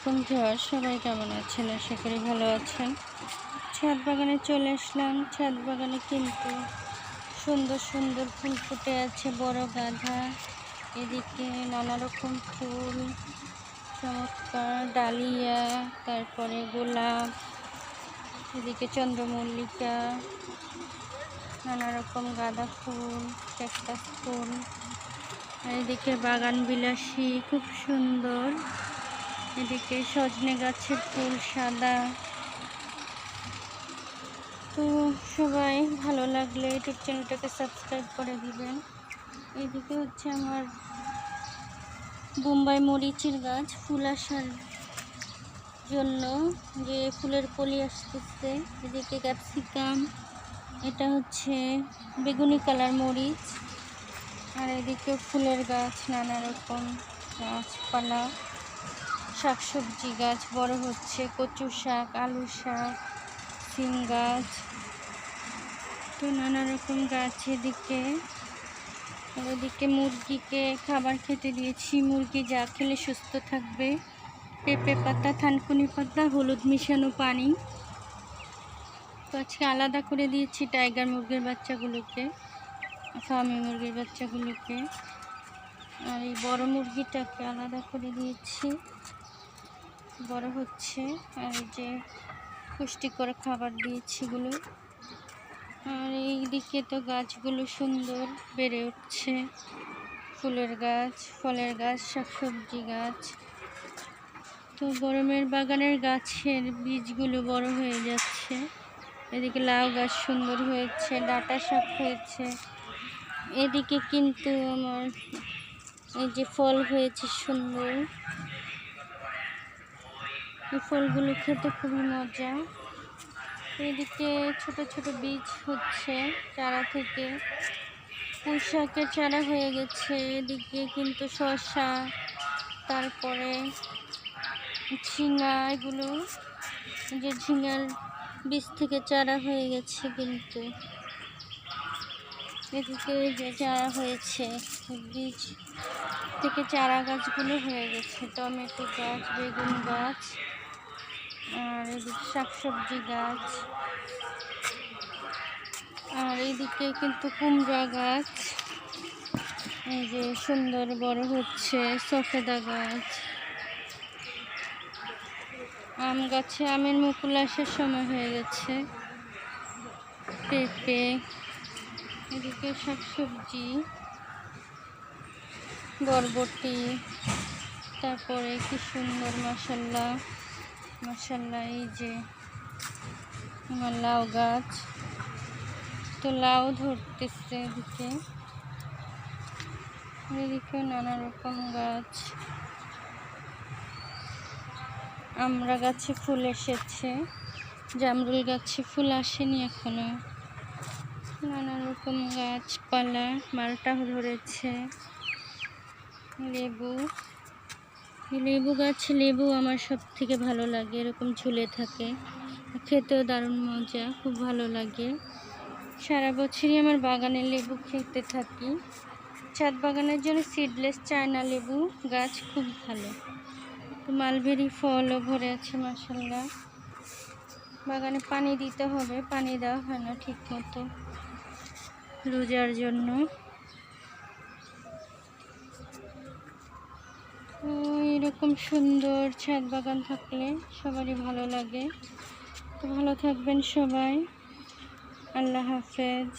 আলাইকুম ভিউয়ার, সবাই কেমন আছেন? আশা করি ভালো আছেন। ছাদ বাগানে চলে আসলাম। ছাদ বাগানে কিন্তু সুন্দর সুন্দর ফুল ফুটে আছে, বড় গাঁদা, এদিকে নানা রকম ফুল, চমৎকার ডালিয়া, তারপরে গোলাপ, এদিকে চন্দ্রমল্লিকা, নানা রকম গাঁদা ফুল, ক্যাকটাস ফুল, আর এদিকে বাগান বিলাসী খুব সুন্দর। এদিকে সজনে গাছের ফুল সাদা। তো সবাই ভালো লাগলে ইউটিউব চ্যানেলটাকে সাবস্ক্রাইব করে দিবেন। এদিকে হচ্ছে আমার বোম্বাই মরিচের গাছ, ফুল আসার জন্য যে ফুলের কলি আসতেছে। এদিকে ক্যাপসিকাম, এটা হচ্ছে বেগুনি কালার মরিচ, আর এদিকে ফুলের গাছ, নানা রকম গাছপালা, শাকসবজি গাছ বড় হচ্ছে, কচু শাক, আলু শাক, সিম গাছ, তো নানা রকম গাছ। এদিকে মুরগিকে খাবার খেতে দিয়েছি। মুরগি যা খেলে সুস্থ থাকবে। পেঁপে পাতা, থানকুনি পাতা, হলুদ মিশানো পানি। তো আজকে আলাদা করে দিয়েছি টাইগার মুরগির বাচ্চাগুলোকে, ফার্মি মুরগির বাচ্চাগুলোকে, আর এই বড় মুরগিটাকে আলাদা করে দিয়েছি, বড় হচ্ছে। আর এই যে পুষ্টিকর খাবার দিয়েছি এগুলো। আর এইদিকে তো গাছগুলো সুন্দর বেড়ে উঠছে, ফুলের গাছ, ফলের গাছ, শাকসবজি গাছ। তো গরমের বাগানের গাছের বীজগুলো বড় হয়ে যাচ্ছে। এদিকে লাউ গাছ সুন্দর হয়েছে, ডাঁটা শাক হয়েছে। এদিকে কিন্তু আমার এই যে ফল হয়েছে সুন্দর, এই ফলগুলো খেতে খুবই মজা। এদিকে ছোট ছোট বীজ হচ্ছে চারা থেকে, পুঁই শাকের চারা হয়ে গেছে। এদিকে কিন্তু শসা, তারপরে ঝিঙা, এগুলো যে ঝিঙার বীজ থেকে চারা হয়ে গেছে। কিন্তু এদিকে যে চারা হয়েছে, বীজ থেকে চারা গাছগুলো হয়ে গেছে। টমেটো গাছ, বেগুন গাছ, আর এদিকে শাকসবজি গাছ, আর এইদিকে কিন্তু কুমড়া গাছ, এই যে সুন্দর বড় হচ্ছে। সফেদা গাছ, আম গাছে আমের মুকুল আসার সময় হয়ে গেছে। পেঁপে, এদিকে শাকসবজি, বরবটি, তারপরে কি সুন্দর মাশাল্লাহ মাশাল্লাহ। এই যে আমার লাউ গাছ, তো লাউ ধরতেছে। এদিকে নানা রকম গাছ। আমরা গাছে ফুল এসেছে, জামরুল গাছে ফুল আসেনি এখনো। নানা রকম গাছপালা, মালটা ধরেছে। লেবু গাছ, লেবু আমার সব থেকে ভালো লাগে, এরকম ঝুলে থাকে, খেতেও দারুণ মজা, খুব ভালো লাগে। সারা বছরই আমার বাগানে লেবু খেতে থাকি। ছাদ বাগানের জন্য সিডলেস চায়না লেবু গাছ খুব ভালো। তো মালবেরি ফলও ভরে আছে মাশাল্লাহ। বাগানে পানি দিতে হবে, পানি দেওয়া হয় না ঠিক মতো রোজার জন্য। তো এরকম সুন্দর ছাদ বাগান থাকলে সবারই ভালো লাগে। তো ভালো থাকবেন সবাই, আল্লাহ হাফেজ।